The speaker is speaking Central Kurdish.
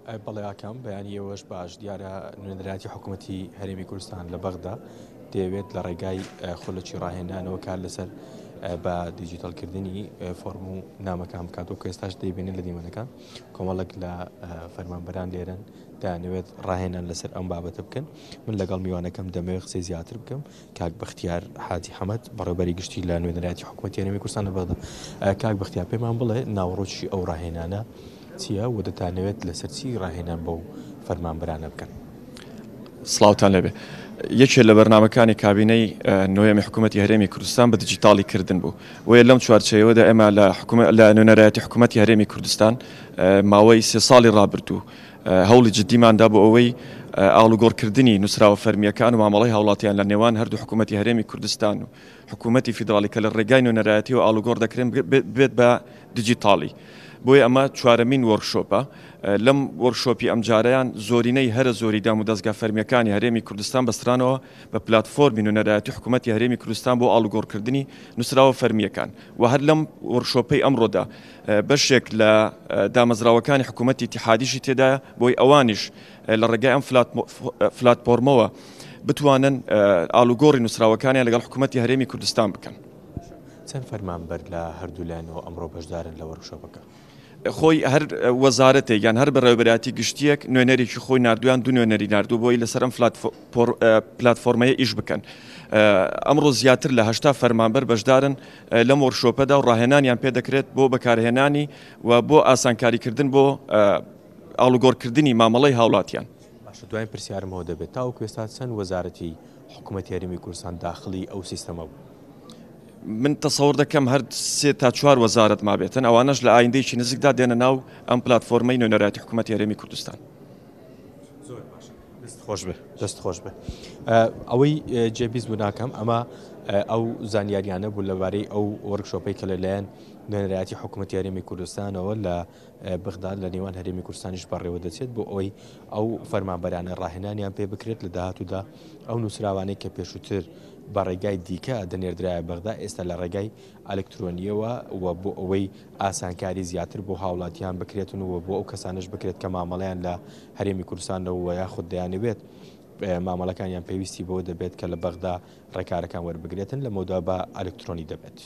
بەڵێ ئاکەم بەیانی ئێوەش باش دیارە نوێنەرایەتی حکوومەتی هەرێمی کوردستان لە بەغدا دەیەوێت لە ڕێگای خولەکی ڕاهێنانەوە کار لەسەر بە دیجیتالکردنی فۆرم و نامەکان بکاتەوە کە ئێستاش دەیبێنێت لە دیمەنەکان کۆمەڵک لە فەرمانبەران لێرن دەیانەوێت ڕاهێنان لەسەر ئەم بابەتە بکەن. من لەگەڵ میوانەکەم دەمەوێت قسەی زیاتر بکەم کاک بەختیار حاجی حەمەد بەڕێوەبەری گشتی لە نوێنەرایەتی حکوومەتی هەرێمی کوردستان لە بەغدا. کاک بەختیار پێمان بڵێ ناوەڕۆکی ئەو ڕاهێنانە چییە و دەتانەوێت لەسەر چی ڕاهێنان بەو فەرمانبەرانە بکەن؟ سڵاوتان لەبێ. یەکێک لە بەرنامەکانی کابینەی نوێمی حکوومەتی هەرێمی کوردستان بە دیجیتاڵی کردن بوو. وەیە لەم چوارچەوەدا ئێمە لە نوێنەرایەتی حکوومەتی هەرێمی کوردستان ماوەی 3 ساڵی ڕابردوو هەوڵی جددیماندا بۆ ئەوەی ئاڵوگۆڕکردنی نووسراوە فەرمیەکان و مامەڵەی هاوڵاتیان لە نێوان هەردوو حکوومەتی هەرێمی کوردستان و حکوومەتی فیدراڵی کە لە ڕێگای نوێنەرایەتی و ئاڵوگۆڕ دەکرێن بێت بە دیجیتاڵی. بۆیە ئەمە چوارەمین وەرکشۆپە. لەم وەرکشۆپی ئەمجارەیان زۆرینەی هەرە زۆری دام و دەستگا فەرمیەکانی هەرێمی کوردستان بەسترانەوە بە پلاتفۆرمی نوێنەرایەتی حکوومەتی هەرێمی کوردستان بۆ ئاڵوگۆڕکردنی نووسراوە فەرمیەکان و هەر لەم وەرکشۆپەی ئەمڕۆدا بەشێک لە دامەزراوەکانی حکوومەتی اتحادیشی تێدایە بۆی ئەوانیش لە ڕێگای ئەم پلاتفۆرمەوە بتوانن ئاڵوگۆڕی نووسراوەکانیان لەگەڵ حکوومەتی هەرێمی کوردستان بکەن. چەند فەرمانبەر لە هەردوو لایەنەوە ئەمڕۆ بەشدارن لە وەرکشۆپەکە؟ خۆی هەر وەزارەتێک یان هەر بەڕێوەبەراتی گشتیەک نوێنەرێکی خۆی نردویان دو نوێنەری نردوو بۆی لەسەر ئەم پلاتفۆرمەیە ئیش بکەن. ئەمڕۆ زیاتر لە 80 فەرمانبەر بەشدارن لەم وەرکشۆپەدا و ڕاهێنانیان پێ دەکرێت بۆ بەکارهێنانی و بۆ ئاسانکاریکردن بۆ ئاڵوگۆڕکردنی مامەڵەی هاوڵاتیان. باشە، دوای پرسیارمەوە دەبێت تاوەکو ئێستا چەند وەزارەتی حکوومەتی هەرێمی کوردستان داخلی ئەو سیستەمە بوو؟ من تەسەوڕ دەکەم هەر 3 تا 4 وەزارەت مابێتن، ئەوانەش لە ئایندەیەکی نزیکدا دێنە ناو ئەم پلاتفۆرمەی نوێنەرایەتی حکوومەتی هەرێمی کوردستان. زۆر باشە، دەست خۆش بێ. ئەوەی جێبیست بوو ناکەم ئەمە ئەو زانیاریانە بوو لەبارەی ئەو وەرکشۆپەی کە لەلایەن نوێنەرایەتی حکوومەتی هەرێمی کوردستانەوە لە بەغدا لە نێوان هەرێمی کوردستانیش بەڕێوە دەچێت بۆ ئەوەی ئەو فەرمانبەرانە ڕاهێنانیان پێ بکرێت لە داهاتوودا ئەو نووسراوانەی کە پێشووتر بە ڕێگای دیکە دەنێردرایە بەغدا ئێستا لە ڕێگای ئەلکترۆنیەوە و بۆ ئەوەی ئاسانکاری زیاتر بۆ هاوڵاتیان بکرێتن و بۆ ئەو کەسانش بکرێت کە مامەڵەیان لە هەرێمی کوردستانەوە یاخود دەیانەوێت مامەڵەکانیان پێویستی بۆ دەبێت کە لە بەغدا ڕێکارەکان وەربگرێتن لە مۆدا بە ئەلکترۆنی دەبێت.